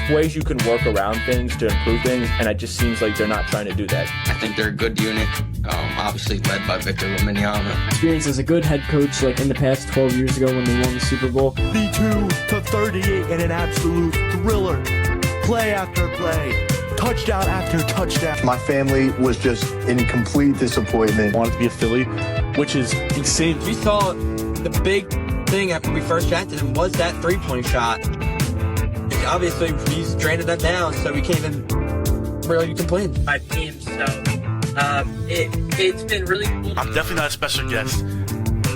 ways you can work around things to improve things, and it just seems like they're not trying to do that. I think they're a good unit, obviously led by Victor Wembanyama. Experience as a good head coach, like in the past 12 years ago when they won the Super Bowl. B2-38 in an absolute thriller. Play after play. Touchdown after touchdown. My family was just in complete disappointment. Wanted to be a Philly, which is insane. We saw the big thing after we first drafted him was that three-point shot. Obviously, he's draining that down, so we can't even really complain. My team, so it's been really cool. I'm definitely not a special guest.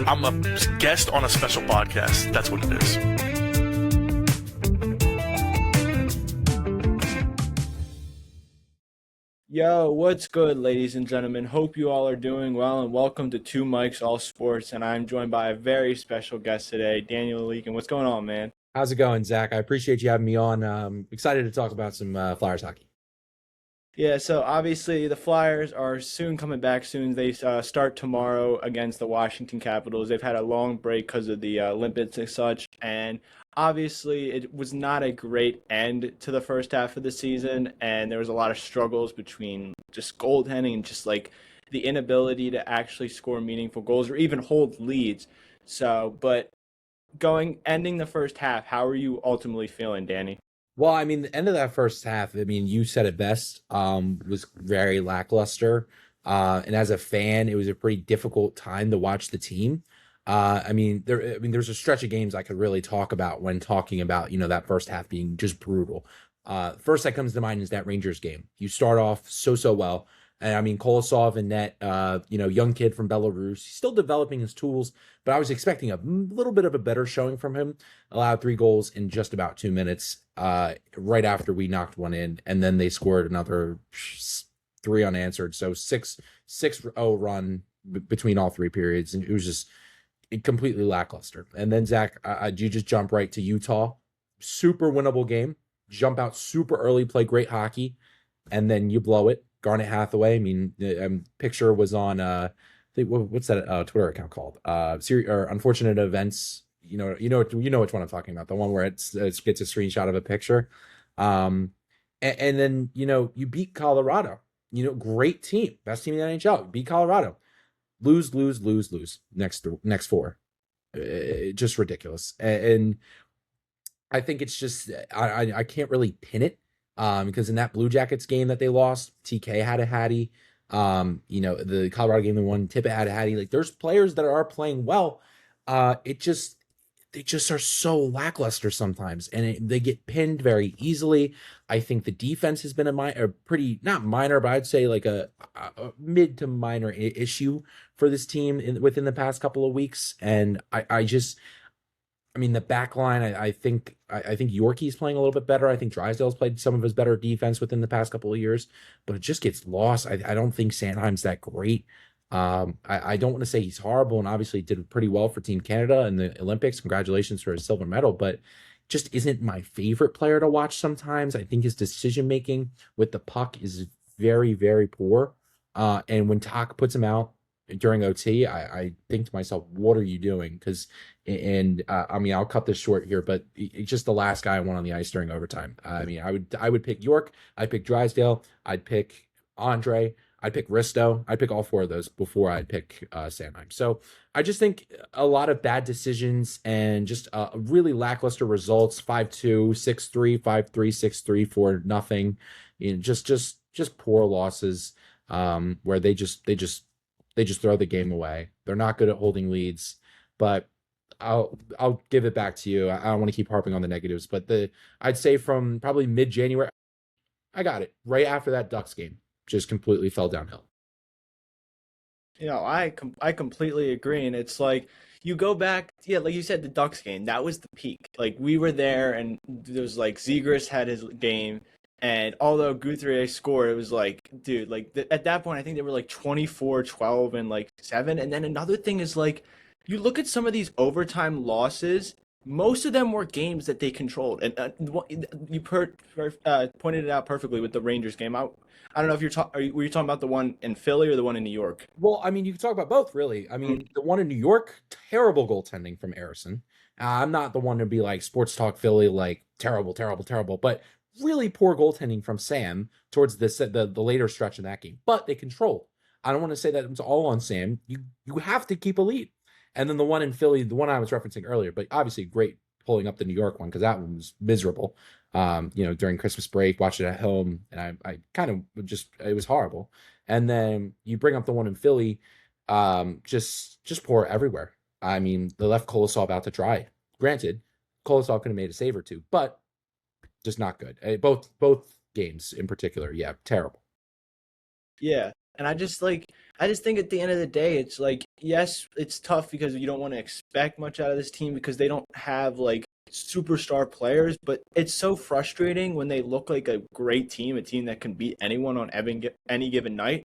I'm a guest on a special podcast. That's what it is. Yo, what's good, ladies and gentlemen? Hope you all are doing well, and welcome to Two Mics All Sports. And I'm joined by a very special guest today, Daniel Leakin. What's going on, man? How's it going, Zach? I appreciate you having me on. Excited to talk about some Flyers hockey. Yeah, so obviously the Flyers are soon coming back soon. They start tomorrow against the Washington Capitals. They've had a long break because of the Olympics and such, and obviously it was not a great end to the first half of the season, and there was a lot of struggles between just goaltending and just like the inability to actually score meaningful goals or even hold leads. So, but ending the first half, how are you ultimately feeling, Danny? Well, I mean, the end of that first half, I mean, you said it best, was very lackluster. And as a fan, it was a pretty difficult time to watch the team. There's a stretch of games I could really talk about when talking about, that first half being just brutal. First that comes to mind is that Rangers game. You start off so well. And I mean, Kolosov in net, young kid from Belarus, he's still developing his tools, but I was expecting a little bit of a better showing from him. Allowed 3 goals in just about 2 minutes, right after we knocked one in, and then they scored another 3 unanswered. So 6-0 run between all 3 periods, and it was just completely lackluster. And then Zach, you just jump right to Utah, super winnable game, jump out super early, play great hockey, and then you blow it. Garnet Hathaway. I mean, the picture was on. What's that Twitter account called? Unfortunate Events. You know which one I'm talking about. The one where it gets a screenshot of a picture. And then you beat Colorado. Great team, best team in the NHL. Beat Colorado. Lose. Next 4. Just ridiculous. And I think it's just I can't really pin it. Because in that Blue Jackets game that they lost, TK had a hattie. The Colorado game they won, Tippett had a hattie. Like, there's players that are playing well. They just are so lackluster sometimes, and they get pinned very easily. I think the defense has been a pretty, not minor, but I'd say like a mid to minor issue for this team within the past couple of weeks. And the back line, I think Yorkie's playing a little bit better. I think Drysdale's played some of his better defense within the past couple of years, but it just gets lost. I don't think Sanheim's that great. I don't want to say he's horrible, and obviously did pretty well for Team Canada in the Olympics. Congratulations for his silver medal, but just isn't my favorite player to watch sometimes. I think his decision-making with the puck is very, very poor. And when Talk puts him out during OT, I think to myself, what are you doing? I'll cut this short here, but it's just the last guy I want on the ice during overtime. I would pick York, I'd pick Drysdale, I'd pick Andre, I'd pick Risto, I'd pick all 4 of those before I'd pick Sanheim. So I just think a lot of bad decisions and just really lackluster results. 5-2, 6-3, 5-3, 6-3, 4-0. Just poor losses where they just throw the game away. They're not good at holding leads, but I'll give it back to you. I don't want to keep harping on the negatives, but I'd say from probably mid-January, I got it. Right after that Ducks game, just completely fell downhill. I completely agree, and it's like you go back, like you said, the Ducks game, that was the peak. Like, we were there, and there was like Zegras had his game. And although Guthrie scored, it was like, dude, like at that point, I think they were like 24, 12, and like 7. And then another thing is like, you look at some of these overtime losses, most of them were games that they controlled. And you pointed it out perfectly with the Rangers game. I don't know if were you talking about the one in Philly or the one in New York? Well, I mean, you can talk about both, really. I mean, the one in New York, terrible goaltending from Harrison. I'm not the one to be like sports talk Philly, like terrible. But really poor goaltending from Sam towards the later stretch in that game, but they controlled. I don't want to say that it's all on Sam. You have to keep a lead. And then the one in Philly, the one I was referencing earlier, but obviously great pulling up the New York one because that one was miserable. During Christmas break, watched it at home, and I kind of just it was horrible. And then you bring up the one in Philly, just poor everywhere. I mean, they left Kolosov out to dry. Granted, Kolosov could have made a save or two, but just not good. Both games in particular, yeah, terrible. Yeah. And I just think at the end of the day, it's like, yes, it's tough because you don't want to expect much out of this team because they don't have like superstar players, but it's so frustrating when they look like a great team, a team that can beat anyone on any given night,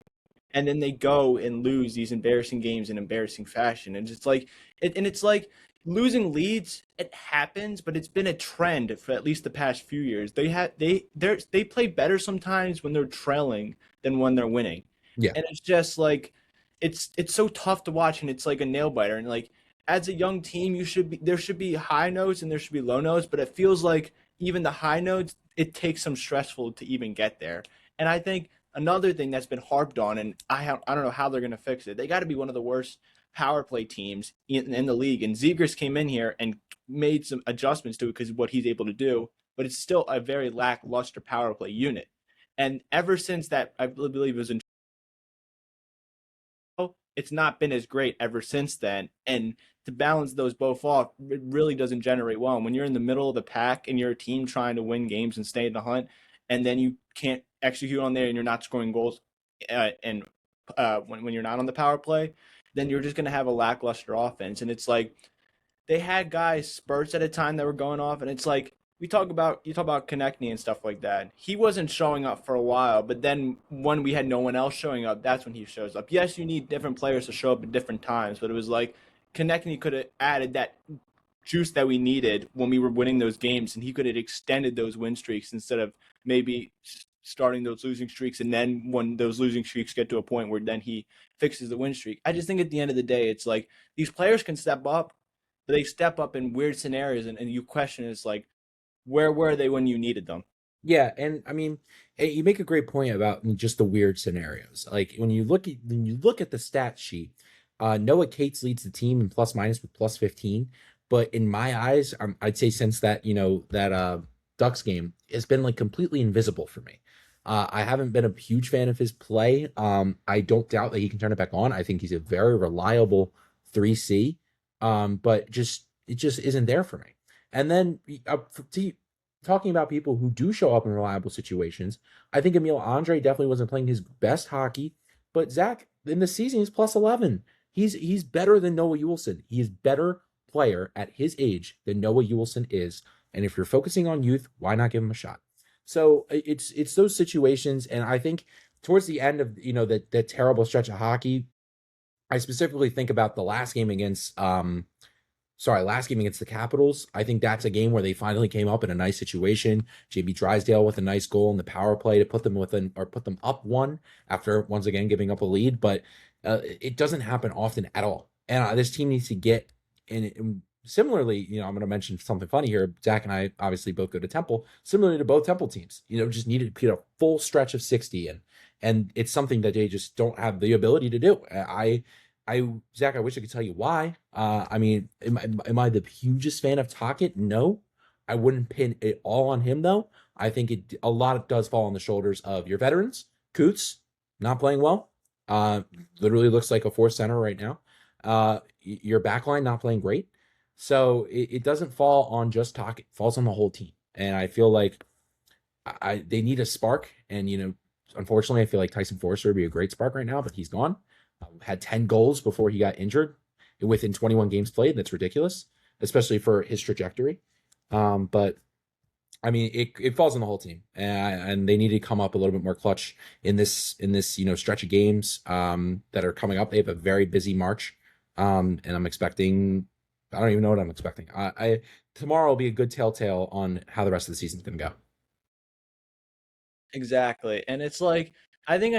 and then they go and lose these embarrassing games in embarrassing fashion. And it's like losing leads, it happens, but it's been a trend for at least the past few years. They play better sometimes when they're trailing than when they're winning. Yeah. And it's just like it's so tough to watch, and it's like a nail biter. And like as a young team, there should be high notes and there should be low notes, but it feels like even the high notes, it takes some stressful to even get there. And I think another thing that's been harped on, and I don't know how they're going to fix it. They got to be one of the worst power play teams in the league. And Zegras came in here and made some adjustments to it because of what he's able to do, but it's still a very lackluster power play unit. And ever since that, I believe it was in, it's not been as great ever since then. And to balance those both off, it really doesn't generate well. And when you're in the middle of the pack and you're a team trying to win games and stay in the hunt, and then you can't execute on there and you're not scoring goals, when you're not on the power play, then you're just going to have a lackluster offense. And it's like they had guys spurts at a time that were going off, and it's like you talk about Konechny and stuff like that. He wasn't showing up for a while, but then when we had no one else showing up, that's when he shows up. Yes, you need different players to show up at different times, but it was like Konechny could have added that juice that we needed when we were winning those games, and he could have extended those win streaks instead of maybe starting those losing streaks, and then when those losing streaks get to a point where then he fixes the win streak. I just think at the end of the day, it's like these players can step up, but they step up in weird scenarios, and you question is like, where were they when you needed them? Yeah, and I mean, you make a great point about just the weird scenarios. Like when you look at the stat sheet, Noah Cates leads the team in plus minus with plus 15. But in my eyes, I'd say since that Ducks game, it's been like completely invisible for me. I haven't been a huge fan of his play. I don't doubt that he can turn it back on. I think he's a very reliable 3C, but it just isn't there for me. And then talking about people who do show up in reliable situations, I think Emil Andre definitely wasn't playing his best hockey, but Zach in the season he's plus 11. He's better than Noah Juulsen. He is better player at his age than Noah Juulsen is. And if you're focusing on youth, why not give him a shot? So it's those situations, and I think towards the end of that terrible stretch of hockey, I specifically think about the last game against the Capitals. I think that's a game where they finally came up in a nice situation. JB Drysdale with a nice goal in the power play to put them up one after once again giving up a lead. But it doesn't happen often at all. And this team needs to get in. Similarly, I'm going to mention something funny here. Zach and I obviously both go to Temple. Similarly to both Temple teams, just needed to put a full stretch of 60 in, and it's something that they just don't have the ability to do. Zach, I wish I could tell you why. I mean, am I the hugest fan of Tocchet? No, I wouldn't pin it all on him though. I think a lot does fall on the shoulders of your veterans. Coots not playing well. Literally looks like a fourth center right now. Your backline not playing great. So it doesn't fall on just Tocchet. It falls on the whole team. And I feel like they need a spark. And, unfortunately, I feel like Tyson Forster would be a great spark right now, but he's gone. Had 10 goals before he got injured within 21 games played. That's ridiculous, especially for his trajectory. But, I mean, it falls on the whole team. And they need to come up a little bit more clutch in this stretch of games that are coming up. They have a very busy March. And I'm expecting... I don't even know what I'm expecting. Tomorrow will be a good telltale on how the rest of the season's going to go. Exactly. And it's like, I think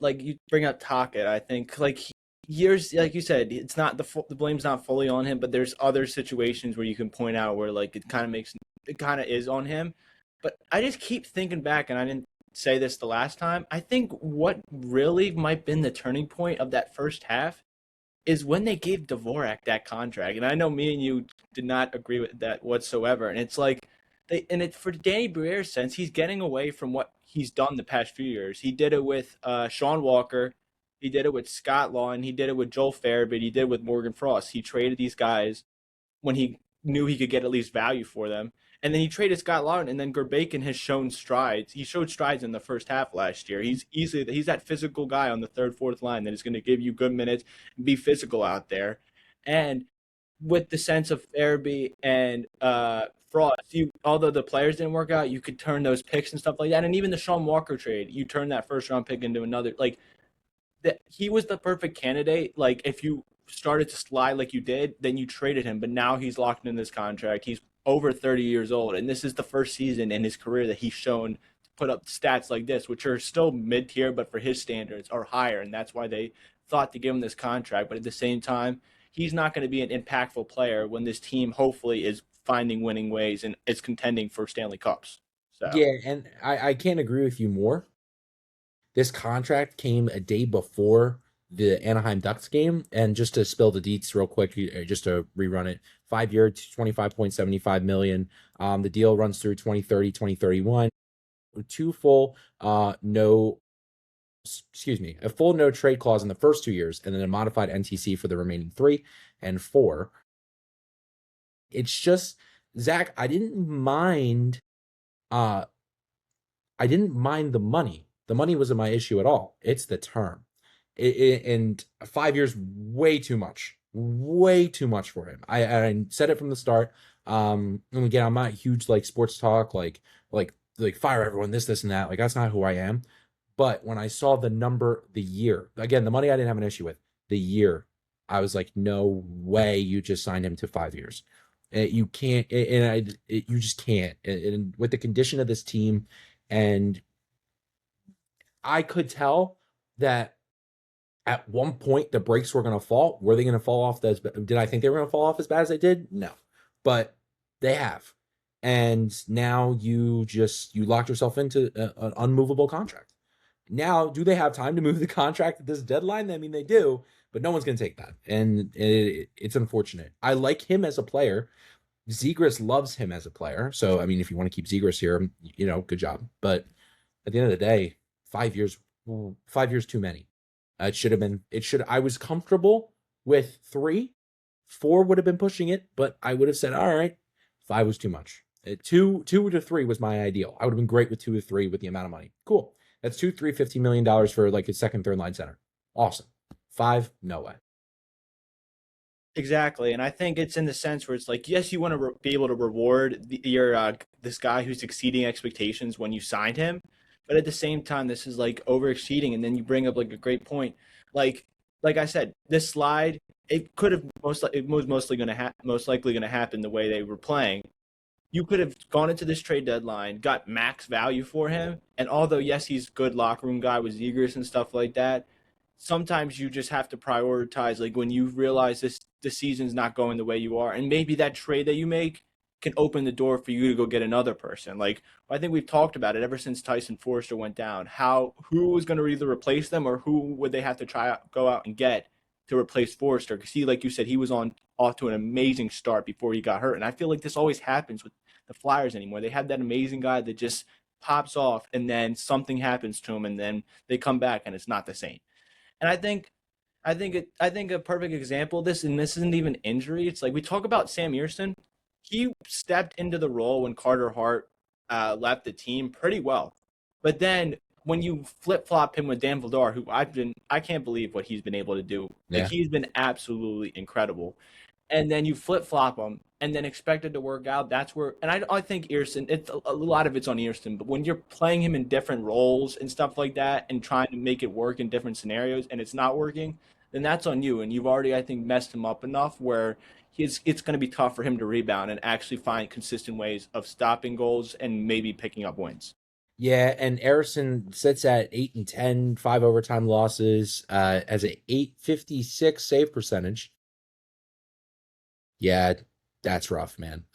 like you bring up Tocchet, I think like years, like you said, it's not the blame's not fully on him, but there's other situations where you can point out where like it kind of is on him. But I just keep thinking back, and I didn't say this the last time. I think what really might have been the turning point of that first half is when they gave Dvorak that contract. And I know me and you did not agree with that whatsoever. And it's like for Danny Briere's sense, he's getting away from what he's done the past few years. He did it with Sean Walker, he did it with Scott Law, and he did it with Joel Farabee, he did it with Morgan Frost. He traded these guys when he knew he could get at least value for them. And then he traded Scott Laughton, and then Gerbaikin has shown strides. He showed strides in the first half last year. He's that physical guy on the third, fourth line that is going to give you good minutes, and be physical out there. And with the sense of Farabee and Frost, although the players didn't work out, you could turn those picks and stuff like that. And even the Sean Walker trade, you turn that first round pick into another. Like that, he was the perfect candidate. Like if you started to slide like you did, then you traded him. But now he's locked in this contract. He's over 30 years old, and this is the first season in his career that he's shown to put up stats like this, which are still mid-tier, but for his standards are higher, and that's why they thought to give him this contract. But at the same time, he's not going to be an impactful player when this team hopefully is finding winning ways and is contending for Stanley Cups. So Yeah, and I can't agree with you more. This contract came a day before the Anaheim Ducks game, and just to spill the deets real quick, just to rerun it, 5-year, $25.75 million. The deal runs through 2030, 2031. A full no trade clause in the first 2 years, and then a modified NTC for the remaining 3 and 4. It's just, Zach, I didn't mind the money. The money wasn't my issue at all. It's the term. And 5 years, way too much for him. I said it from the start. And again, I'm not huge like sports talk, like fire everyone, this and that. Like that's not who I am. But when I saw the number, the year, again, the money I didn't have an issue with. The year, I was like, no way, you just signed him to 5 years. You can't, you just can't. And with the condition of this team, and I could tell that at one point the brakes were going to fall. Were they going to fall off? Did I think they were going to fall off as bad as they did? No, but they have. And now you locked yourself into an unmovable contract. Now, do they have time to move the contract at this deadline? I mean, they do, but no one's going to take that. And it's unfortunate. I like him as a player. Zegras loves him as a player. So, I mean, if you want to keep Zegras here, good job. But at the end of the day, 5 years too many. I was comfortable with 3. 4 would have been pushing it, but I would have said, all right, 5 was too much. 2 to 3 was my ideal. I would have been great with 2 to 3 with the amount of money. Cool. That's $15 million for like a second, third line center. Awesome. 5, no way. Exactly, and I think it's in the sense where it's like, yes, you want to be able to reward your this guy who's exceeding expectations when you signed him, but at the same time, this is like over exceeding. And then you bring up like a great point, like I said, this slide, it could have most likely going to happen the way they were playing. You could have gone into this trade deadline, got max value for him, and although yes, he's a good locker room guy with Zegras and stuff like that, sometimes you just have to prioritize, like when you realize the season's not going the way you are, and maybe that trade that you make can open the door for you to go get another person. Like I think we've talked about it ever since Tyson Forster went down, who was going to either replace them or who would they have to go out and get to replace Forster, because he, like you said, he was off to an amazing start before he got hurt. And I feel like this always happens with the Flyers anymore. They have that amazing guy that just pops off, and then something happens to him, and then they come back and it's not the same. And I think a perfect example of this, and this isn't even injury. It's like we talk about Sam Ersson. He stepped into the role when Carter Hart left the team pretty well, but then when you flip flop him with Dan Vladar, who I can't believe what he's been able to do. Yeah. Like he's been absolutely incredible. And then you flip flop him, and then expect it to work out. That's where, and I think Ersson, it's a lot of it's on Ersson. But when you're playing him in different roles and stuff like that, and trying to make it work in different scenarios, and it's not working, then that's on you. And you've already, I think, messed him up enough where it's going to be tough for him to rebound and actually find consistent ways of stopping goals and maybe picking up wins. Yeah, and Ersson sits at 8-10, 5 overtime losses, as a .856 save percentage. Yeah, that's rough, man.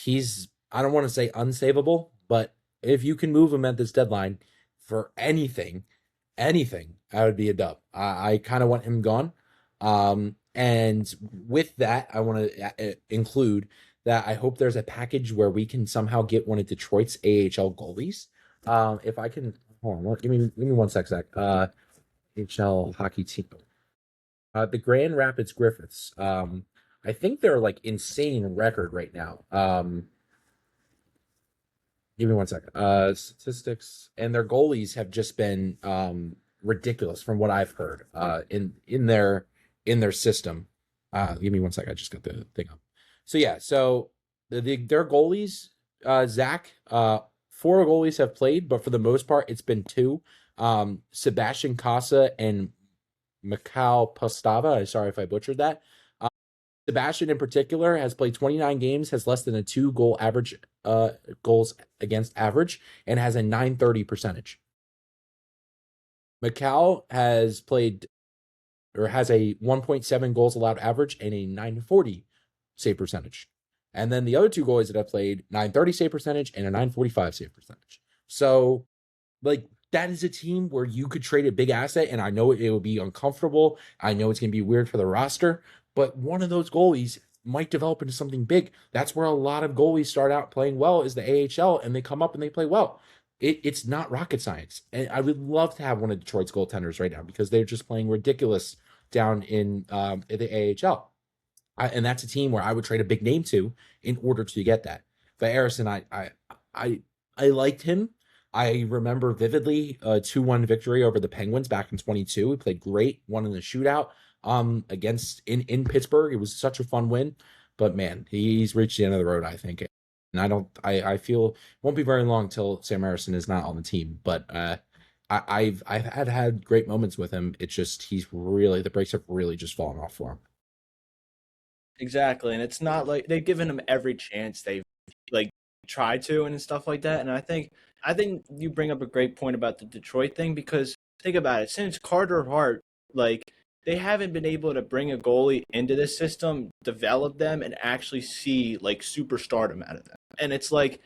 he's, I don't want to say unsavable, but if you can move him at this deadline for anything, I would be a dub. I kind of want him gone. And with that, I want to include that I hope there's a package where we can somehow get one of Detroit's AHL goalies. If I can, hold on, give me 1 sec, Zach. AHL hockey team. The Grand Rapids Griffiths. I think they're like insane record right now. Give me 1 second. Statistics and their goalies have just been ridiculous from what I've heard. In their system. Give me 1 second. I just got the thing up. So yeah, so their goalies, Zach, 4 goalies have played, but for the most part, it's been 2. Sebastian Casa and Mikhail Postava. Sorry if I butchered that. Sebastian in particular has played 29 games, has less than a 2-goal average, goals against average, and has a .930 percentage. Mikhail has played or has a 1.7 goals allowed average and a .940 save percentage. And then the other 2 goalies that have played, .930 save percentage and a .945 save percentage. So, like, that is a team where you could trade a big asset, and I know it will be uncomfortable. I know it's going to be weird for the roster, but one of those goalies might develop into something big. That's where a lot of goalies start out playing well, is the AHL, and they come up and they play well. It's not rocket science. And I would love to have one of Detroit's goaltenders right now because they're just playing ridiculous down in the AHL. And that's a team where I would trade a big name to in order to get that. But Harrison, I liked him. I remember vividly a 2-1 victory over the Penguins back in 22. We played great, won in the shootout against in Pittsburgh. It was such a fun win. But man, he's reached the end of the road, I think. And I feel it won't be very long till Sam Harrison is not on the team. But I've had great moments with him. It's just he's really, the brakes have really just fallen off for him. Exactly, and it's not like they've given him every chance they've like tried to and stuff like that. And I think you bring up a great point about the Detroit thing because think about it, since Carter Hart, like they haven't been able to bring a goalie into this system, develop them, and actually see like superstardom out of them. And it's like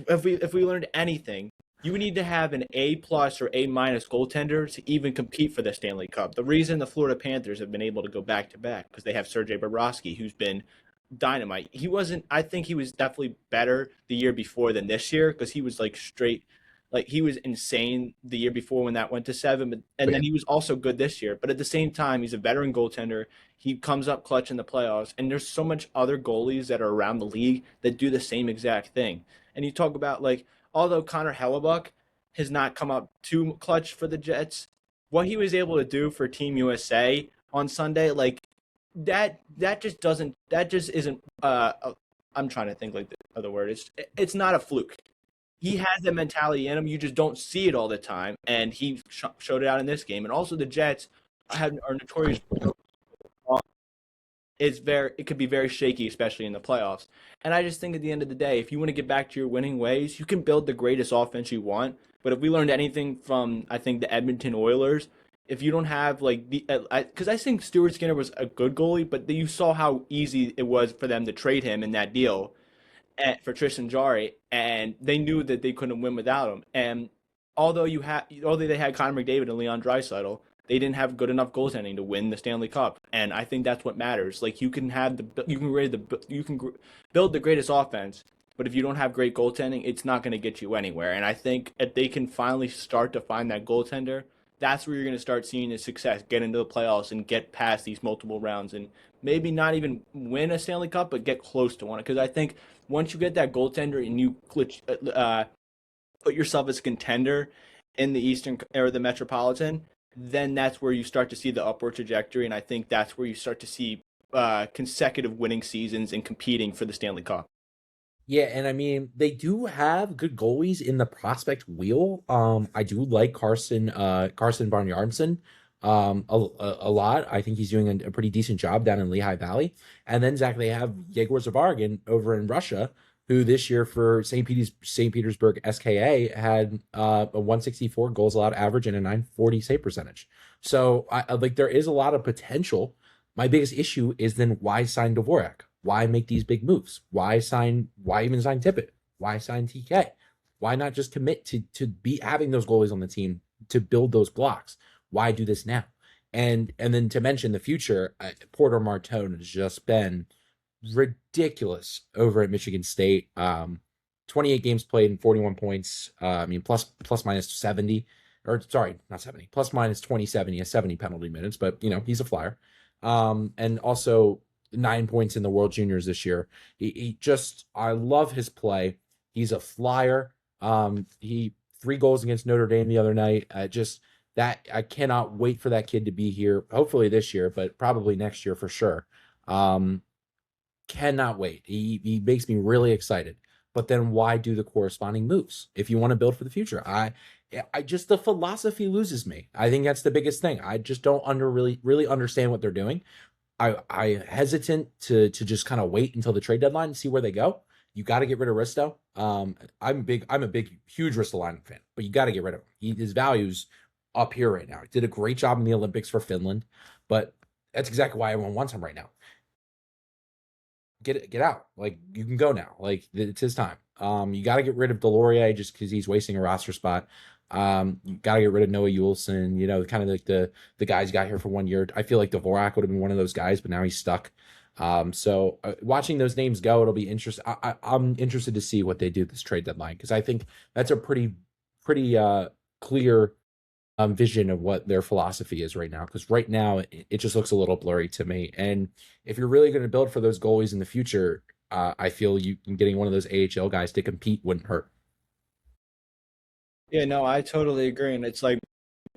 if we learned anything, you need to have an A+ or A- goaltender to even compete for the Stanley Cup. The reason the Florida Panthers have been able to go back to back because they have Sergei Bobrovsky, who's been dynamite. I think he was definitely better the year before than this year because he was like straight, like he was insane the year before when that went to 7, and then he was also good this year. But at the same time, he's a veteran goaltender. He comes up clutch in the playoffs, and there's so much other goalies that are around the league that do the same exact thing. And you talk about like, although Connor Hellebuck has not come up too clutch for the Jets, what he was able to do for Team USA on Sunday, like that just isn't I'm trying to think like the other word. It's not a fluke. He has that mentality in him. You just don't see it all the time, and he showed it out in this game. And also the Jets are notorious. It could be very shaky, especially in the playoffs. And I just think at the end of the day, if you want to get back to your winning ways, you can build the greatest offense you want. But if we learned anything from, I think, the Edmonton Oilers, if you don't have like because I think Stuart Skinner was a good goalie, but you saw how easy it was for them to trade him in that deal for Tristan Jarry, and they knew that they couldn't win without him. And although they had Connor McDavid and Leon Draisaitl, they didn't have good enough goaltending to win the Stanley Cup. And I think that's what matters. Like you can build the greatest offense, but if you don't have great goaltending, it's not going to get you anywhere. And I think if they can finally start to find that goaltender, that's where you're going to start seeing the success, get into the playoffs and get past these multiple rounds and maybe not even win a Stanley Cup, but get close to one. Because I think once you get that goaltender and you put yourself as a contender in the Eastern or the Metropolitan, then that's where you start to see the upward trajectory. And I think that's where you start to see consecutive winning seasons and competing for the Stanley Cup. Yeah, and I mean they do have good goalies in the prospect wheel. I do like Carson Barnjardsson a lot. I think he's doing a pretty decent job down in Lehigh Valley. And then Zach, they have Yegor Zavargin over in Russia, who this year for St. Petersburg SKA had a 164 goals allowed average and a 940 save percentage. So I like there is a lot of potential. My biggest issue is then why sign Dvorak? Why make these big moves? Why even sign Tippett? Why sign TK? Why not just commit to be having those goalies on the team to build those blocks? Why do this now? And then to mention the future, Porter Martone has just been ridiculous over at Michigan State. 28 games played and 41 points. Plus minus 70, or sorry, not 70, plus minus 27. He has 70 penalty minutes, but he's a flyer. And also 9 points in the World Juniors this year. I love his play. He's a flyer. He 3 goals against Notre Dame the other night. I cannot wait for that kid to be here. Hopefully this year, but probably next year for sure. Cannot wait. He makes me really excited. But then why do the corresponding moves if you want to build for the future? I just, the philosophy loses me. I think that's the biggest thing. I just don't really understand what they're doing. I hesitant to just kind of wait until the trade deadline and see where they go. You got to get rid of Risto. I'm a huge Ristolainen fan, but you got to get rid of him. His value's up here right now. He did a great job in the Olympics for Finland, but that's exactly why everyone wants him right now. Get out. Like, you can go now. Like, it's his time. You got to get rid of Delorier just because he's wasting a roster spot. You got to get rid of Noah Juleson, kind of like the guys got here for 1 year. I feel like Dvorak would have been one of those guys, but now he's stuck. So watching those names go, it'll be interesting. I'm interested to see what they do this trade deadline, because I think that's a pretty clear vision of what their philosophy is right now. Because right now it just looks a little blurry to me. And if you're really going to build for those goalies in the future, I feel getting one of those AHL guys to compete wouldn't hurt. Yeah, no, I totally agree. And it's like,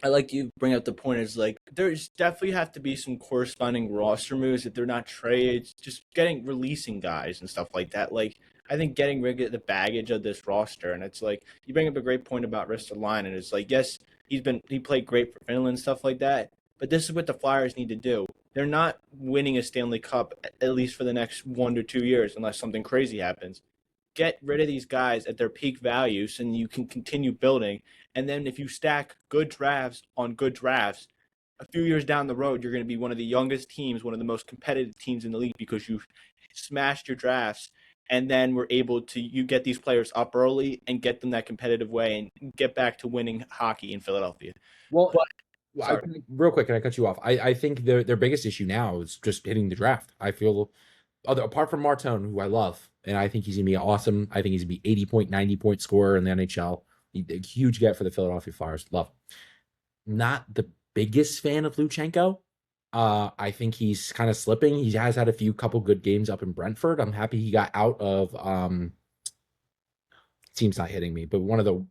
I like you bring up the point is like, there's definitely have to be some corresponding roster moves if they're not trades, just releasing guys and stuff like that. Like, I think getting rid of the baggage of this roster, and it's like, you bring up a great point about Ristolainen, and it's like, yes, he played great for Finland, stuff like that, but this is what the Flyers need to do. They're not winning a Stanley Cup, at least for the next 1 to 2 years, unless something crazy happens. Get rid of these guys at their peak value so you can continue building. And then if you stack good drafts on good drafts, a few years down the road, you're going to be one of the youngest teams, one of the most competitive teams in the league, because you've smashed your drafts. And then we're able to you get these players up early and get them that competitive way and get back to winning hockey in Philadelphia. Well, real quick, can I cut you off? I think their biggest issue now is just hitting the draft. I feel, apart from Martone, who I love, and I think he's going to be awesome. I think he's going to be 90 point scorer in the NHL. A huge get for the Philadelphia Flyers. Love him. Not the biggest fan of Luchenko. I think he's kind of slipping. He has had a couple good games up in Brentford. I'm happy he got out of team's not hitting me, but one of the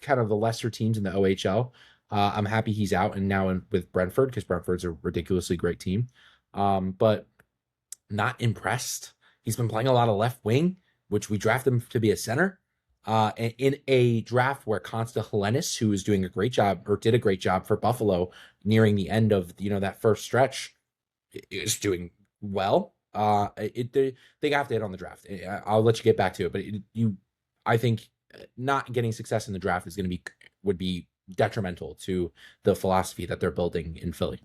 kind of the lesser teams in the OHL. I'm happy he's out and now with Brentford, because Brentford's a ridiculously great team. But not impressed. He's been playing a lot of left wing, which we drafted him to be a center. In a draft where Consta Helenius, who is doing a great job, or did a great job for Buffalo nearing the end of that first stretch, is doing well. They have to hit on the draft. I'll let you get back to it, but I think not getting success in the draft would be detrimental to the philosophy that they're building in Philly.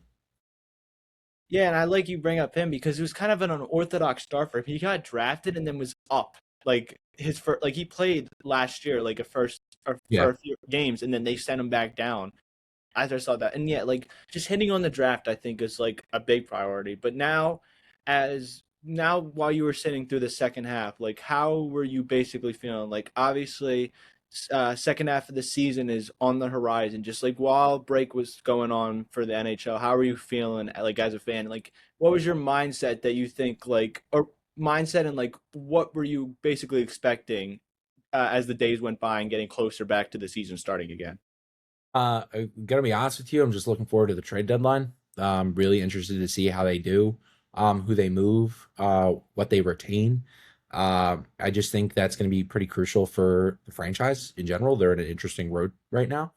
Yeah, and I like you bring up him because it was kind of an unorthodox start for him. He got drafted and then was up. Like his first, like he played last year, like first few games, and then they sent him back down. I just saw that, and yeah, like just hitting on the draft, I think is like a big priority. But now, while you were sitting through the second half, like how were you basically feeling? Like obviously, second half of the season is on the horizon. Just like while break was going on for the NHL, how were you feeling? Like as a fan, like what was your mindset that you think mindset, and like what were you basically expecting as the days went by and getting closer back to the season starting again? I'm gonna be honest with you, I'm just looking forward to the trade deadline. Really interested to see how they do, who they move, what they retain. I just think that's going to be pretty crucial for the franchise in general. They're in an interesting road right now.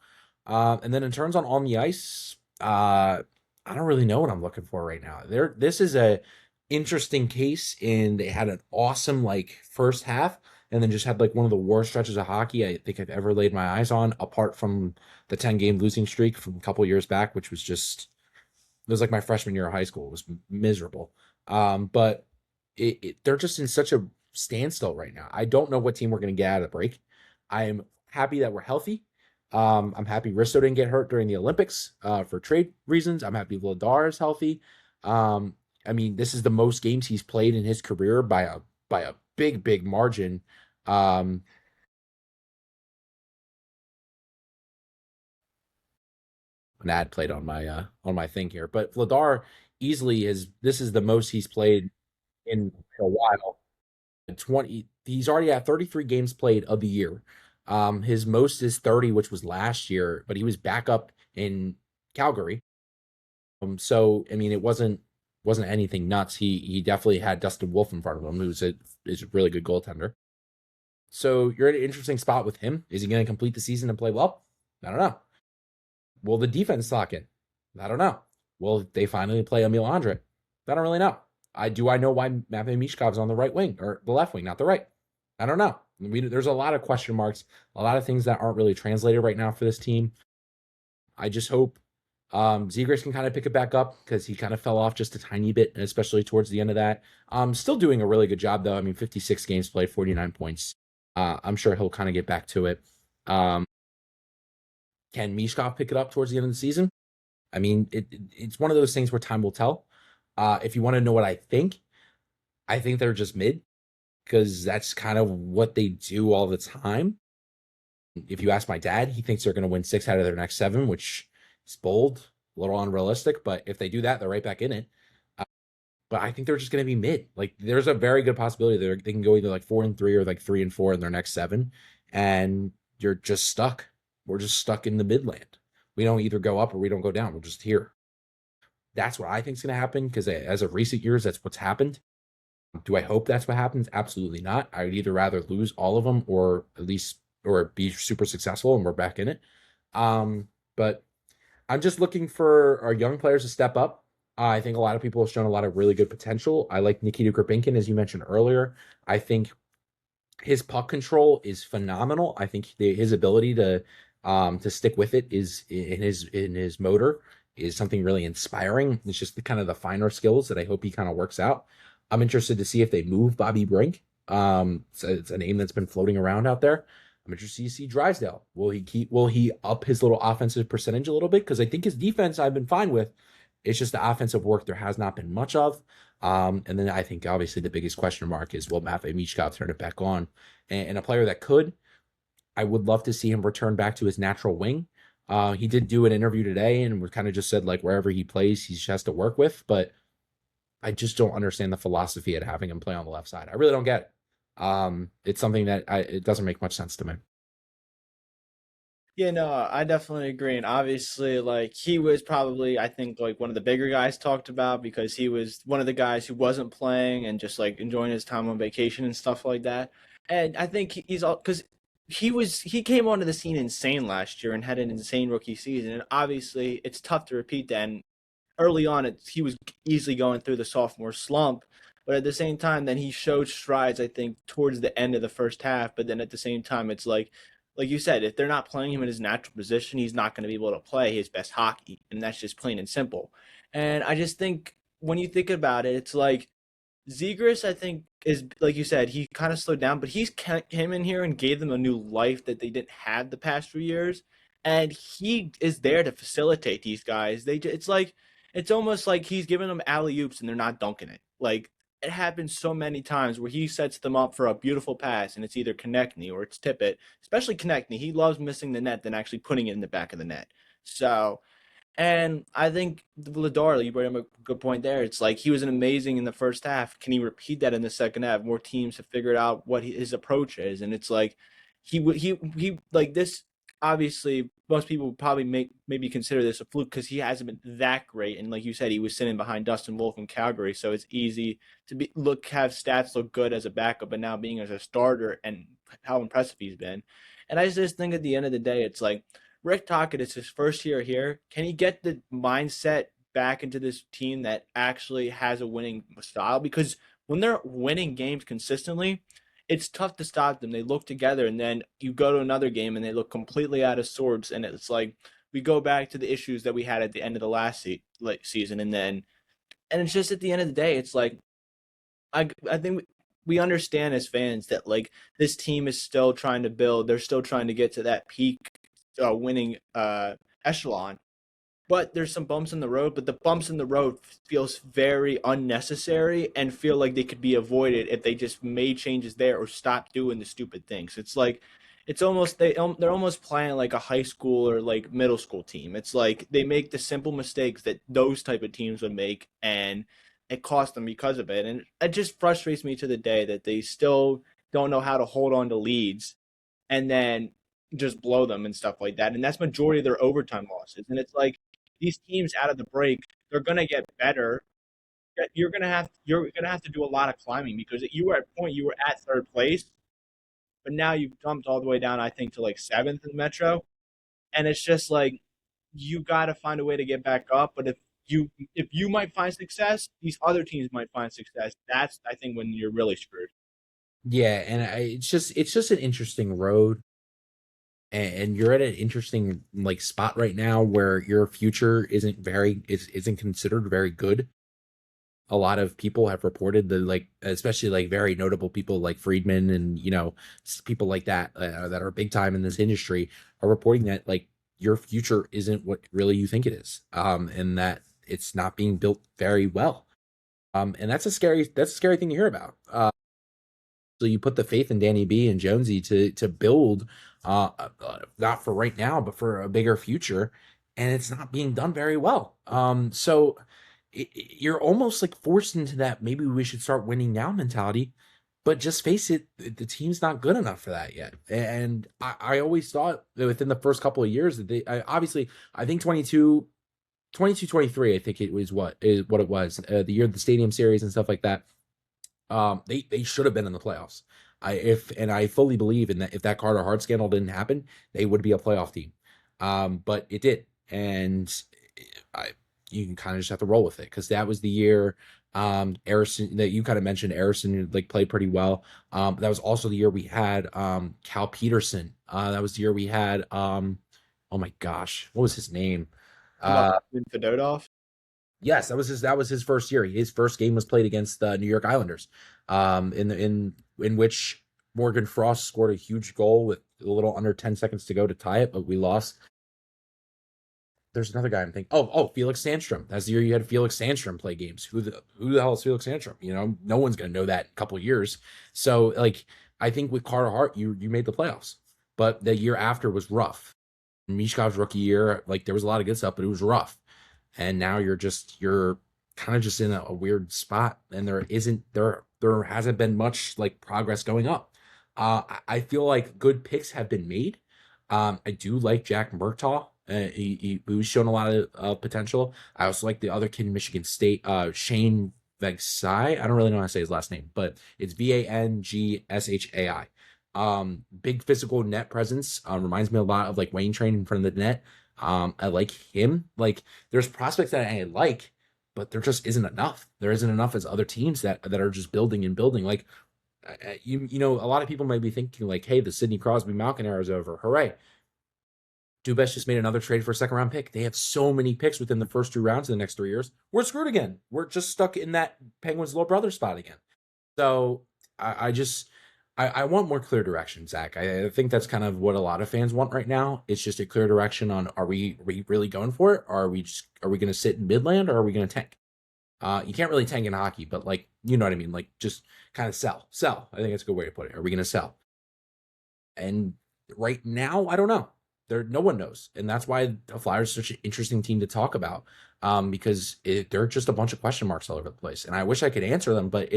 And then in terms on the ice, I don't really know what I'm looking for right now. This is a interesting case, and they had an awesome first half, and then just had one of the worst stretches of hockey I think I've ever laid my eyes on, apart from the 10-game losing streak from a couple years back, which was like my freshman year of high school. It was miserable. But they're just in such a standstill right now. I don't know what team we're going to get out of the break. I am happy that we're healthy. I'm happy Risto didn't get hurt during the Olympics for trade reasons. I'm happy Vladar is healthy. I mean, this is the most games he's played in his career by a big margin. An ad played on my thing here, but Vladar easily is. This is the most he's played in a while. 20. He's already at 33 games played of the year. His most is 30, which was last year, but he was back up in Calgary. So I mean, it wasn't anything nuts. He definitely had Dustin Wolf in front of him, who's a really good goaltender. So you're at an interesting spot with him. Is he going to complete the season and play well? I don't know. Will the defense lock in? I don't know. Will they finally play Emil Andre? I don't really know. I know why Matvei Michkov's on the right wing or the left wing, not the right. I don't know. There's a lot of question marks, a lot of things that aren't really translated right now for this team. I just hope Zegras can kind of pick it back up because he kind of fell off just a tiny bit, especially towards the end of that. Still doing a really good job, though. I mean, 56 games played, 49 points. I'm sure he'll kind of get back to it. Can Michkov pick it up towards the end of the season? I mean, it's one of those things where time will tell. If you want to know what I think they're just mid because that's kind of what they do all the time. If you ask my dad, he thinks they're going to win 6 out of their next 7, which is bold, a little unrealistic. But if they do that, they're right back in it. But I think they're just going to be mid. Like, there's a very good possibility they can go either like 4-3 or like 3-4 in their next 7, and you're just stuck. We're just stuck in the midland. We don't either go up or we don't go down. We're just here. That's what I think is going to happen because as of recent years, that's what's happened. Do I hope that's what happens? Absolutely not. I would either rather lose all of them or be super successful and we're back in it. But I'm just looking for our young players to step up. I think a lot of people have shown a lot of really good potential. I like Nikita Kripinkin, as you mentioned earlier. I think his puck control is phenomenal. I think his ability to stick with it is in his motor is something really inspiring. It's just the finer skills that I hope he kind of works out. I'm interested to see if they move Bobby Brink. So it's a name that's been floating around out there. I'm interested to see Drysdale. Will he up his little offensive percentage a little bit? Because I think his defense I've been fine with. It's just the offensive work there has not been much of. And then I think obviously the biggest question mark is will Matvei Michkov turn it back on? And a player that could, I would love to see him return back to his natural wing. He did do an interview today and was kind of just said like wherever he plays, he just has to work with. But I just don't understand the philosophy at having him play on the left side. I really don't get it. It's something that it doesn't make much sense to me. Yeah, no, I definitely agree. And obviously, like, he was probably, I think, like one of the bigger guys talked about because he was one of the guys who wasn't playing and just like enjoying his time on vacation and stuff like that. And I think he's all because he came onto the scene insane last year and had an insane rookie season. And obviously, it's tough to repeat that. And early on, he was easily going through the sophomore slump. But at the same time, then he showed strides, I think, towards the end of the first half. But then at the same time, it's like you said, if they're not playing him in his natural position, he's not going to be able to play his best hockey. And that's just plain and simple. And I just think when you think about it, it's like Zegras, I think, is like you said, he kind of slowed down, but he's came in here and gave them a new life that they didn't have the past few years, and he is there to facilitate these guys. It's like it's almost like he's giving them alley oops and they're not dunking it. Like it happens so many times where he sets them up for a beautiful pass, and it's either Konechny or it's Tippett. Especially Konechny, he loves missing the net than actually putting it in the back of the net. So and I think Vladar, you brought up a good point there. It's like he was an amazing in the first half. Can he repeat that in the second half? More teams have figured out what his approach is, and it's like he like this. Obviously, most people would probably maybe consider this a fluke because he hasn't been that great. And like you said, he was sitting behind Dustin Wolf in Calgary, so it's easy to have stats look good as a backup, but now being as a starter and how impressive he's been. And I just think at the end of the day, it's like Rick Tocchet, it's his first year here. Can he get the mindset back into this team that actually has a winning style? Because when they're winning games consistently, it's tough to stop them. They look together, and then you go to another game, and they look completely out of sorts. And it's like we go back to the issues that we had at the end of the last season, and it's just at the end of the day, it's like I think we understand as fans that like this team is still trying to build. They're still trying to get to that peak winning echelon. But there's some bumps in the road, but the bumps in the road feels very unnecessary and feel like they could be avoided if they just made changes there or stopped doing the stupid things. It's like it's almost they're almost playing like a high school or like middle school team. It's like they make the simple mistakes that those type of teams would make, and it costs them because of it. And it just frustrates me to the day that they still don't know how to hold on to leads and then just blow them and stuff like that. And that's majority of their overtime losses. And it's like these teams out of the break, they're gonna get better. You're gonna have to do a lot of climbing because you were at point you were at third place, but now you've jumped all the way down, I think, to like seventh in the Metro. And it's just like you gotta find a way to get back up. But if you might find success, these other teams might find success. That's I think when you're really screwed. Yeah, and it's just an interesting road, and you're at an interesting like spot right now where your future isn't considered very good. A lot of people have reported that, like, especially like very notable people like Friedman and people like that that are big time in this industry are reporting that like your future isn't what really you think it is, and that it's not being built very well, and that's a scary thing to hear about. So you put the faith in Danny B and Jonesy to build, not for right now, but for a bigger future, and it's not being done very well. So you're almost like forced into that maybe we should start winning now mentality, but just face it, the team's not good enough for that yet. And I always thought that within the first couple of years that obviously I think 23, I think it was what it was, the year of the Stadium Series and stuff like that. They should have been in the playoffs. I fully believe in that if that Carter Hart scandal didn't happen, they would be a playoff team. But it did, and you can kind of just have to roll with it because that was the year. Harrison, that you kind of mentioned, Harrison like played pretty well. That was also the year we had Cal Peterson. That was the year we had oh my gosh, what was his name? Fedotov. Yes, that was his first year. His first game was played against the New York Islanders, in which Morgan Frost scored a huge goal with a little under 10 seconds to go to tie it, but we lost. There's another guy I'm thinking. Oh, Felix Sandstrom. That's the year you had Felix Sandstrom play games. Who the hell is Felix Sandstrom? No one's gonna know that in a couple of years. So like I think with Carter Hart, you made the playoffs, but the year after was rough. Mishkov's rookie year, like there was a lot of good stuff, but it was rough. And now you're kind of just in a weird spot, and there hasn't been much like progress going up. I feel like good picks have been made. I do like Jack Murtaugh. He's shown a lot of potential. I also like the other kid in Michigan State, Shane Vagsai. I don't really know how to say his last name, but it's Vangshai. Big physical net presence. Reminds me a lot of like Wayne Train in front of the net. I like him. Like there's prospects that I like, but there just isn't enough. There isn't enough as other teams that are just building and building. Like a lot of people might be thinking like, hey, the Sidney Crosby Malkin era is over. Hooray. Dubas just made another trade for a second round pick. They have so many picks within the first 2 rounds in the next 3 years. We're screwed again. We're just stuck in that Penguins little brother spot again. So I want more clear direction, Zach. I think that's kind of what a lot of fans want right now. It's just a clear direction on are we really going for it? Or are we going to sit in midland, or are we going to tank? You can't really tank in hockey, but like, you know what I mean? Like just kind of sell. I think that's a good way to put it. Are we going to sell? And right now, I don't know. No one knows. And that's why the Flyers are such an interesting team to talk about, because they're just a bunch of question marks all over the place. And I wish I could answer them, but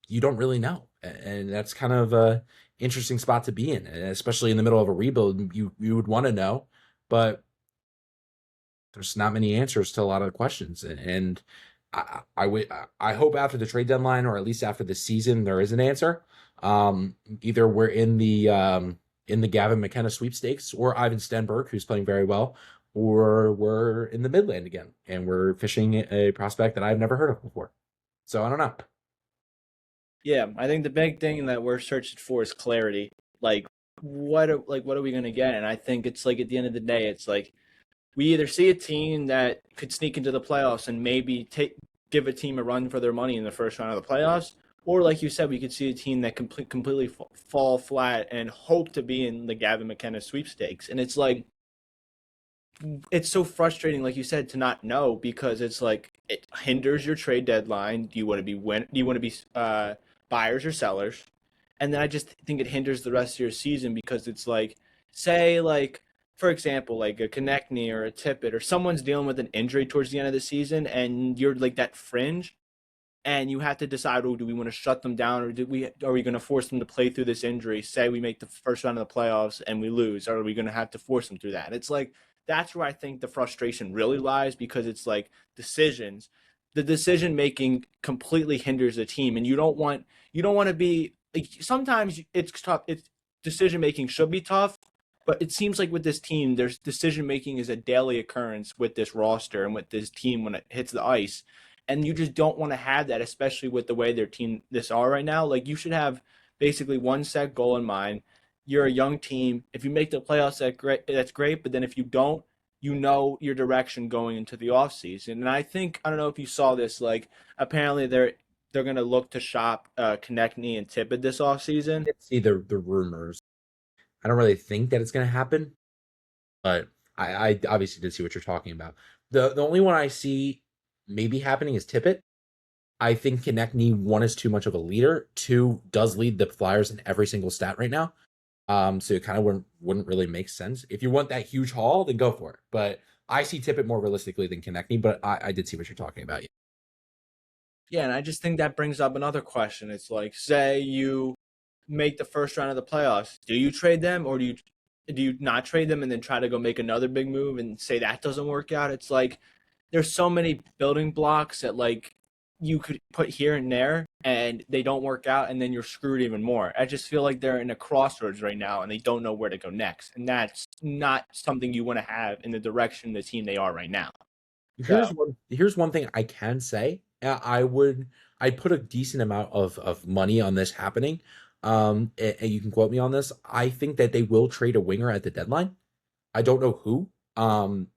you don't really know. And that's kind of a interesting spot to be in, especially in the middle of a rebuild. You would want to know, but there's not many answers to a lot of the questions. And I hope after the trade deadline, or at least after the season, there is an answer. Either we're in the Gavin McKenna sweepstakes, or Ivan Stenberg, who's playing very well, or we're in the Midland again and we're fishing a prospect that I've never heard of before. So I don't know. Yeah, I think the big thing that we're searching for is clarity. Like what are we gonna get? And I think it's like at the end of the day, it's like we either see a team that could sneak into the playoffs and maybe give a team a run for their money in the first round of the playoffs, or like you said, we could see a team that completely fall flat and hope to be in the Gavin McKenna sweepstakes. And it's like it's so frustrating, like you said, to not know because it's like it hinders your trade deadline. Do you want to be buyers or sellers? And then I just think it hinders the rest of your season because it's like, say, like for example, like a Konechny or a Tippett or someone's dealing with an injury towards the end of the season, and you're like that fringe and you have to decide, oh, do we want to shut them down or are we going to force them to play through this injury? Say we make the first round of the playoffs and we lose, or are we going to have to force them through that? It's like that's where I think the frustration really lies because it's like the decision making completely hinders the team, and you don't want to be like sometimes it's tough. It's decision making should be tough, but it seems like with this team, there's decision making is a daily occurrence with this roster and with this team when it hits the ice, and you just don't want to have that, especially with the way their team this are right now. Like you should have basically one set goal in mind. You're a young team. If you make the playoffs, that's great. But then if you don't, you know your direction going into the offseason. And I don't know if you saw this. Like apparently they're going to look to shop Konechny and Tippett this offseason. See the rumors. I don't really think that it's going to happen, but I obviously did see what you're talking about. The only one I see maybe happening is Tippett. I think Konechny, one, is too much of a leader. Two, does lead the Flyers in every single stat right now. So it kind of wouldn't really make sense. If you want that huge haul, then go for it. But I see Tippett more realistically than Konechny, but I did see what you're talking about. Yeah, and I just think that brings up another question. It's like, say you make the first round of the playoffs, do you trade them or do you not trade them and then try to go make another big move and say that doesn't work out? It's like there's so many building blocks that like you could put here and there and they don't work out and then you're screwed even more. I just feel like they're in a crossroads right now and they don't know where to go next. And that's not something you want to have in the direction the team they are right now. Here's one thing I can say. I put a decent amount of money on this happening. And you can quote me on this. I think that they will trade a winger at the deadline. I don't know who.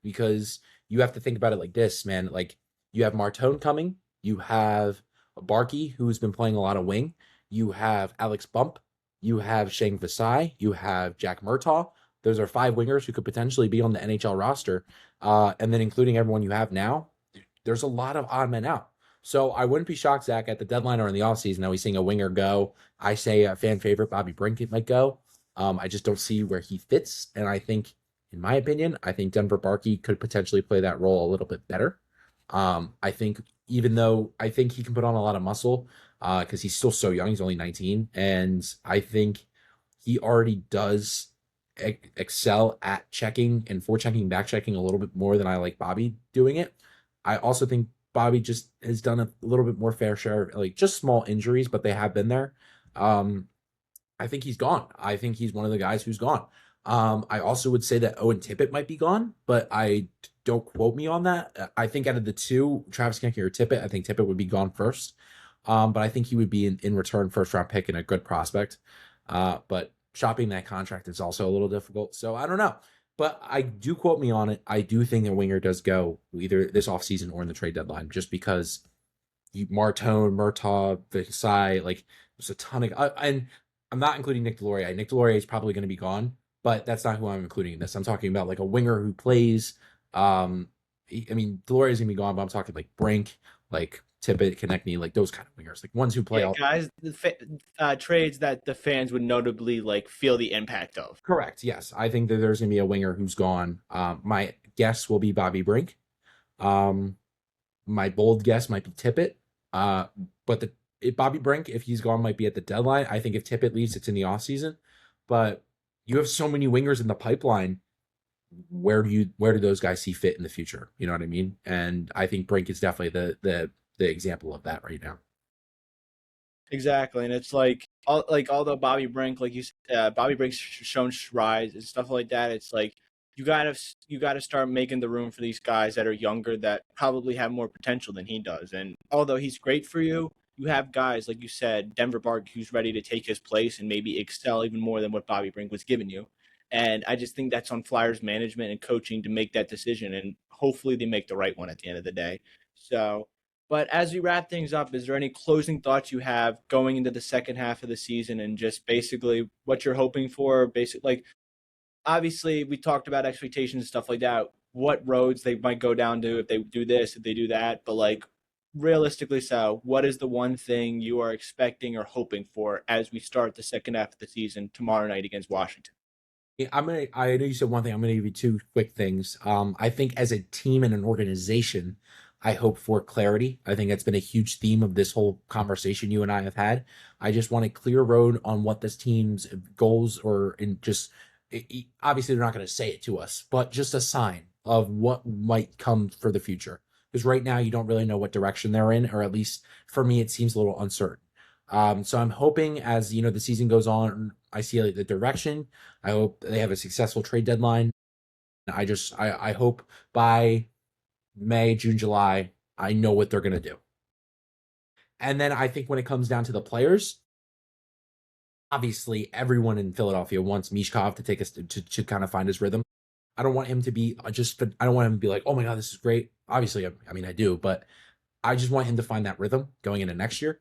Because you have to think about it like this, man. Like you have Martone coming, you have Barkey, who's been playing a lot of wing, you have Alex Bump, you have Shane Vasai, you have Jack Murtaugh. Those are 5 wingers who could potentially be on the NHL roster. And then including everyone you have now, there's a lot of odd men out. So I wouldn't be shocked, Zach, at the deadline or in the offseason that we're seeing a winger go. I say a fan favorite, Bobby Brink, might go. I just don't see where he fits. And I think, in my opinion, I think Denver Barkey could potentially play that role a little bit better. I think even though I think he can put on a lot of muscle because he's still so young, he's only 19. And I think he already does excel at checking and forechecking, backchecking a little bit more than I like Bobby doing it. I also think Bobby just has done a little bit more fair share, like just small injuries, but they have been there. I think he's gone. I think he's one of the guys who's gone. I also would say that Owen Tippett might be gone, but I don't quote me on that. I think out of the two, Travis Konechny or Tippett, I think Tippett would be gone first. But I think he would be in return first round pick and a good prospect. But shopping that contract is also a little difficult. So I don't know. But I do quote me on it. I do think that winger does go either this offseason or in the trade deadline, just because Martone, Murtaugh, Vasai, like there's a ton of, and I'm not including Nick Delorier. Nick Delorier is probably going to be gone, but that's not who I'm including in this. I'm talking about like a winger who plays. I mean, Delorier is going to be gone, but I'm talking like Brink, like Tippett, Konechny, like those kind of wingers, like ones who play. Yeah, guys, trades that the fans would notably like feel the impact of. Correct. Yes, I think that there's going to be a winger who's gone. My guess will be Bobby Brink. My bold guess might be Tippett. But Bobby Brink, if he's gone, might be at the deadline. I think if Tippett leaves, it's in the offseason. But you have so many wingers in the pipeline. Where do those guys see fit in the future? You know what I mean? And I think Brink is definitely the example of that right now. Exactly, and it's like although Bobby Brink, like you said, Bobby Brink's shown strides and stuff like that. It's like you gotta start making the room for these guys that are younger that probably have more potential than he does. And although he's great for you, you have guys like you said, Denver Bark, who's ready to take his place and maybe excel even more than what Bobby Brink was giving you. And I just think that's on Flyers management and coaching to make that decision, and hopefully they make the right one at the end of the day. So. But as we wrap things up, is there any closing thoughts you have going into the second half of the season and just basically what you're hoping for? Like obviously we talked about expectations and stuff like that, what roads they might go down to if they do this, if they do that, but like realistically, so what is the one thing you are expecting or hoping for as we start the second half of the season tomorrow night against Washington? Yeah, I know you said one thing. I'm gonna give you two quick things. I think as a team and an organization, I hope for clarity. I think that's been a huge theme of this whole conversation you and I have had. I just want a clear road on what this team's goals or in just obviously they're not going to say it to us, but just a sign of what might come for the future. Because right now you don't really know what direction they're in, or at least for me, it seems a little uncertain. So I'm hoping as the season goes on, I see like the direction. I hope they have a successful trade deadline. I hope by May, June, July, I know what they're gonna do. And then I think when it comes down to the players, obviously everyone in Philadelphia wants Mishkov to take us to kind of find his rhythm. I don't want him to be I don't want him to be like, oh my God, this is great. Obviously, I mean, I do, but I just want him to find that rhythm going into next year.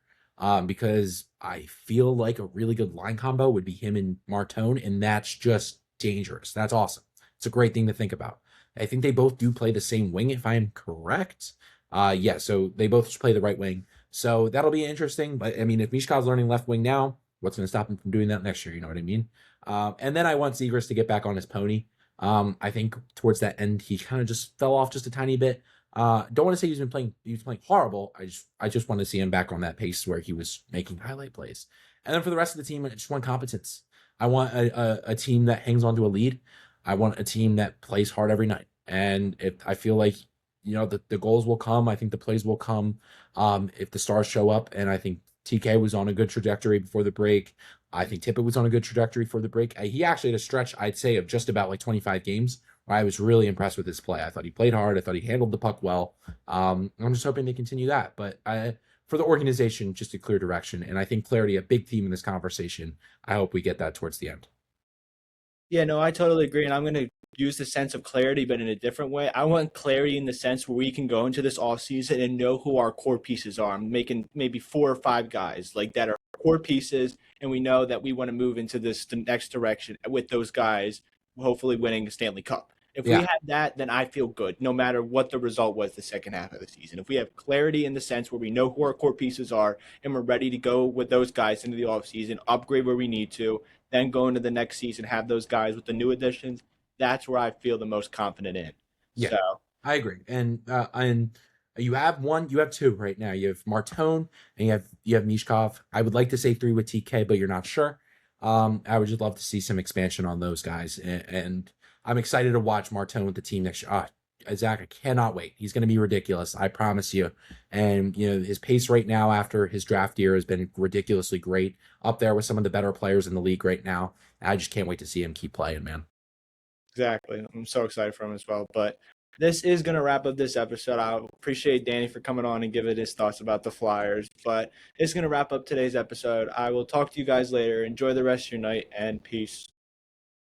Because I feel like a really good line combo would be him and Martone, and that's just dangerous. That's awesome. It's a great thing to think about. I think they both do play the same wing, if I'm correct. Yeah, so they both play the right wing. So that'll be interesting. But I mean, if Mishkov's learning left wing now, what's going to stop him from doing that next year? You know what I mean? And then I want Zegras to get back on his pony. I think towards that end, he kind of just fell off just a tiny bit. Don't want to say he was playing horrible. I just want to see him back on that pace where he was making highlight plays. And then for the rest of the team, I just want competence. I want a team that hangs on to a lead. I want a team that plays hard every night. And if I feel like, the goals will come, I think the plays will come. If the stars show up, and I think TK was on a good trajectory before the break. I think Tippett was on a good trajectory for the break. He actually had a stretch, I'd say, of just about like 25 games where I was really impressed with his play. I thought he played hard. I thought he handled the puck well. I'm just hoping they continue that. But for the organization, just a clear direction. And I think clarity, a big theme in this conversation. I hope we get that towards the end. Yeah, no, I totally agree. And I'm going to use the sense of clarity, but in a different way. I want clarity in the sense where we can go into this off season and know who our core pieces are. I'm making maybe 4 or 5 guys like that are core pieces, and we know that we want to move into the next direction with those guys, hopefully winning a Stanley Cup. If we have that, then I feel good, no matter what the result was the second half of the season. If we have clarity in the sense where we know who our core pieces are and we're ready to go with those guys into the offseason, upgrade where we need to, then go into the next season, have those guys with the new additions, that's where I feel the most confident in. Yeah, so. I agree. And you have 2 right now. You have Martone and you have Mishkov. I would like to say 3 with TK, but you're not sure. I would just love to see some expansion on those guys, and I'm excited to watch Martone with the team next year. Zach, I cannot wait. He's going to be ridiculous, I promise you. And his pace right now after his draft year has been ridiculously great, up there with some of the better players in the league right now. I just can't wait to see him keep playing, man. Exactly. I'm so excited for him as well. But this is going to wrap up this episode. I appreciate Danny for coming on and giving his thoughts about the Flyers. But it's going to wrap up today's episode. I will talk to you guys later. Enjoy the rest of your night, and peace.